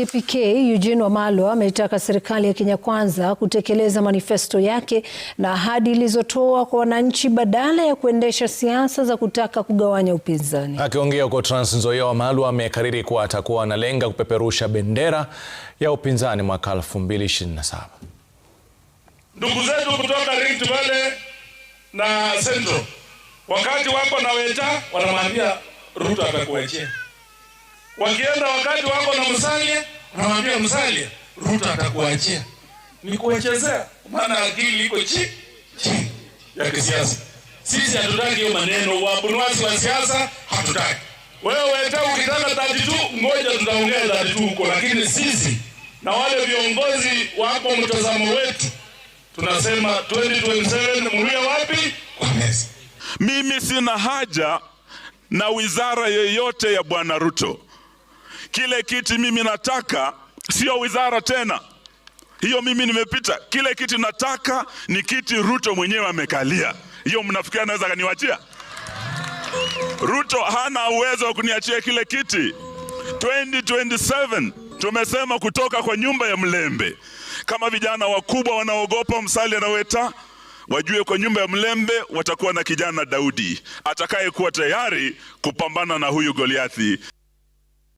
PK Eugene Wamalwa ameitaka serikali ya Kenya Kwanza kutekeleza manifesto yake na ahadi ilizotoa kwa wananchi badala ya kuendesha siasa za kutaka kugawanya upinzani. Akiongea huko Trans Nzoia, Wamalwa amekariri kuwa atakuwa analenga kupeperusha bendera ya upinzani mwaka 2027. Ndugu zetu kutoka Rift Valley na Central wakati wako na Weta wanamwambia Ruto atakuachia. Wakienda wakati wako na Musalia wanamwambia Musalia Ruto atakuachia. Ni kuwachezea, maana akili iko chini ya kisiasa. Sisi hatutaki hiyo maneno, wabunuasi wa siasa hatutaki. Wewe Weta ukitaka 32 ngoja tutaongea 32 huko, lakini sisi na wale viongozi wako mtazamo wetu tunasema 2027 mulia wapi? Kwa meza. Mimi sina haja na wizara yoyote ya Bwana Ruto. Kile kiti mimi nataka sio wizara tena. Hiyo mimi nimepita. Kile kiti nataka ni kiti Ruto mwenyewe amekalia. Hiyo mnafikiria anaweza kaniwachia? Ruto hana uwezo wa kuniachia kile kiti. 2027 tumesema kutoka kwa nyumba ya Mlembe. Kama vijana wakubwa wanaogopa Musalia na Weta, wajue kwa nyumba ya Mlembe watakuwa na kijana Daudi atakaye kuwa tayari kupambana na huyu Goliathi.